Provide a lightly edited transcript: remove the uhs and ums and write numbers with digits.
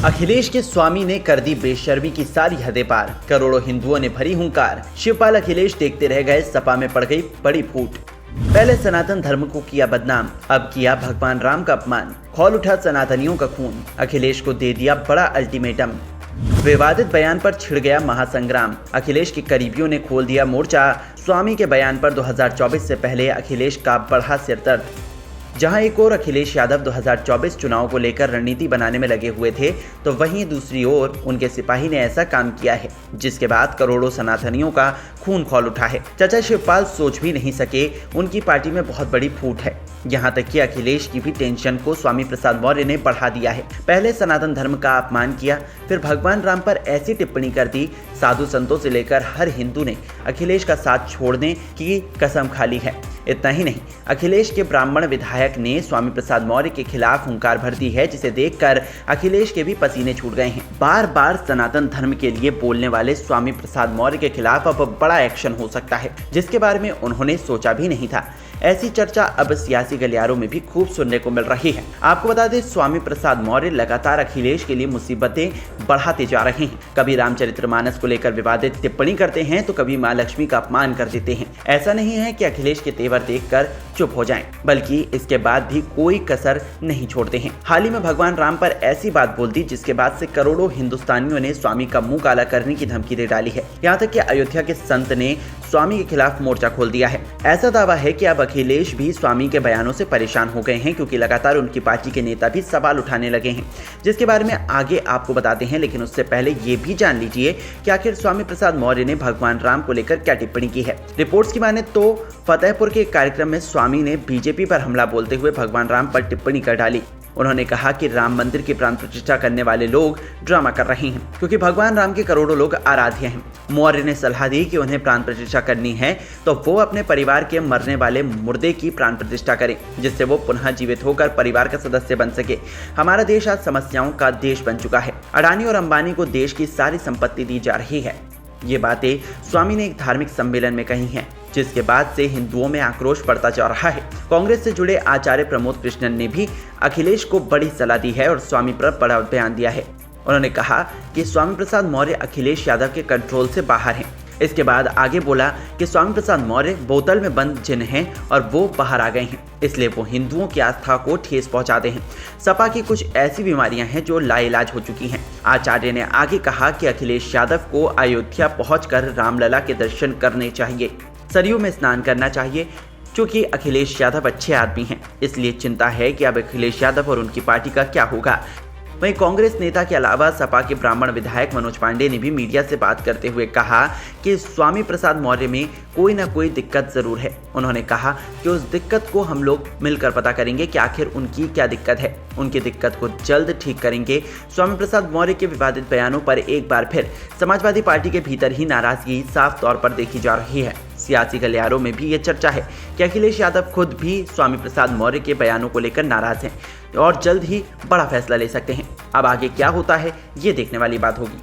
अखिलेश के स्वामी ने कर दी बेशर्मी की सारी हदें पार, करोड़ों हिंदुओं ने भरी हुंकार। शिवपाल अखिलेश देखते रह गए, सपा में पड़ गई बड़ी फूट। पहले सनातन धर्म को किया बदनाम, अब किया भगवान राम का अपमान। खौल उठा सनातनियों का खून, अखिलेश को दे दिया बड़ा अल्टीमेटम। विवादित बयान पर छिड़ गया महासंग्राम, अखिलेश के करीबियों ने खोल दिया मोर्चा। स्वामी के बयान पर 2024 से पहले अखिलेश का बढ़ा सिरदर्द। जहां एक ओर अखिलेश यादव 2024 चुनाव को लेकर रणनीति बनाने में लगे हुए थे, तो वहीं दूसरी ओर उनके सिपाही ने ऐसा काम किया है जिसके बाद करोड़ों सनातनियों का खून खौल उठा है। चाचा शिवपाल सोच भी नहीं सके, उनकी पार्टी में बहुत बड़ी फूट है। यहाँ तक कि अखिलेश की भी टेंशन को स्वामी प्रसाद मौर्य ने बढ़ा दिया है। पहले सनातन धर्म का अपमान किया, फिर भगवान राम पर ऐसी टिप्पणी कर दी, साधु संतों से लेकर हर हिंदू ने अखिलेश का साथ छोड़ने की कसम खा ली है। इतना ही नहीं, अखिलेश के ब्राह्मण विधायक ने स्वामी प्रसाद मौर्य के खिलाफ हुंकार भर दी है, जिसे देखकर अखिलेश के भी पसीने छूट गए हैं। बार बार सनातन धर्म के लिए बोलने वाले स्वामी प्रसाद मौर्य के खिलाफ अब बड़ा एक्शन हो सकता है, जिसके बारे में उन्होंने सोचा भी नहीं था। ऐसी चर्चा अब सियासी गलियारों में भी खूब सुनने को मिल रही है। आपको बता दें, स्वामी प्रसाद मौर्य लगातार अखिलेश के लिए मुसीबतें बढ़ाते जा रहे हैं। कभी रामचरितमानस को लेकर विवादित टिप्पणी करते हैं, तो कभी मां लक्ष्मी का अपमान कर देते हैं। ऐसा नहीं है कि अखिलेश के तेवर देखकर चुप हो जाएं, बल्कि इसके बाद भी कोई कसर नहीं छोड़ते हैं। हाल ही में भगवान राम पर ऐसी बात बोल दी जिसके बाद से करोड़ों हिंदुस्तानियों ने स्वामी का मुंह काला करने की धमकी दे डाली है। यहाँ तक कि अयोध्या के संत ने स्वामी के खिलाफ मोर्चा खोल दिया है। ऐसा दावा है कि अब अखिलेश भी स्वामी के बयानों से परेशान हो गए हैं, क्योंकि लगातार उनकी पार्टी के नेता भी सवाल उठाने लगे हैं, जिसके बारे में आगे आपको बताते हैं। लेकिन उससे पहले ये भी जान लीजिए कि आखिर स्वामी प्रसाद मौर्य ने भगवान राम को लेकर क्या टिप्पणी की है। रिपोर्ट्स की माने तो फतेहपुर के एक कार्यक्रम में स्वामी ने बीजेपी पर हमला बोलते हुए भगवान राम पर टिप्पणी कर डाली। उन्होंने कहा कि राम मंदिर की प्राण प्रतिष्ठा करने वाले लोग ड्रामा कर रहे हैं, क्योंकि भगवान राम के करोड़ों लोग आराध्य हैं। मौर्य ने सलाह दी कि उन्हें प्राण प्रतिष्ठा करनी है तो वो अपने परिवार के मरने वाले मुर्दे की प्राण प्रतिष्ठा करें, जिससे वो पुनः जीवित होकर परिवार का सदस्य बन सके। हमारा देश आज समस्याओं का देश बन चुका है। अडानी और अंबानी को देश की सारी संपत्ति दी जा रही है। ये बातें स्वामी ने एक धार्मिक सम्मेलन में कही हैं, जिसके बाद से हिंदुओं में आक्रोश बढ़ता जा रहा है। कांग्रेस से जुड़े आचार्य प्रमोद कृष्णन ने भी अखिलेश को बड़ी सलाह दी है और स्वामी पर बड़ा बयान दिया है। उन्होंने कहा कि स्वामी प्रसाद मौर्य अखिलेश यादव के कंट्रोल से बाहर हैं। इसके बाद आगे बोला कि स्वामी प्रसाद मौर्य बोतल में बंद जिन हैं और वो बाहर आ गए हैं, इसलिए वो हिंदुओं की आस्था को ठेस पहुंचाते हैं। सपा की कुछ ऐसी बीमारियां हैं जो लाइलाज हो चुकी हैं। आचार्य ने आगे कहा कि अखिलेश यादव को अयोध्या पहुंचकर रामलला के दर्शन करने चाहिए, सरयू में स्नान करना चाहिए। क्योंकि अखिलेश यादव अच्छे आदमी हैं, इसलिए चिंता है कि अब अखिलेश यादव और उनकी पार्टी का क्या होगा। वहीं कांग्रेस नेता के अलावा सपा के ब्राह्मण विधायक मनोज पांडे ने भी मीडिया से बात करते हुए कहा कि स्वामी प्रसाद मौर्य में कोई ना कोई दिक्कत जरूर है। उन्होंने कहा कि उस दिक्कत को हम लोग मिलकर पता करेंगे कि आखिर उनकी क्या दिक्कत है, उनकी दिक्कत को जल्द ठीक करेंगे। स्वामी प्रसाद मौर्य के विवादित बयानों पर एक बार फिर समाजवादी पार्टी के भीतर ही नाराजगी साफ तौर पर देखी जा रही है। सियासी गलियारों में भी ये चर्चा है कि अखिलेश यादव खुद भी स्वामी प्रसाद मौर्य के बयानों को लेकर नाराज हैं और जल्द ही बड़ा फैसला ले सकते हैं। अब आगे क्या होता है, ये देखने वाली बात होगी।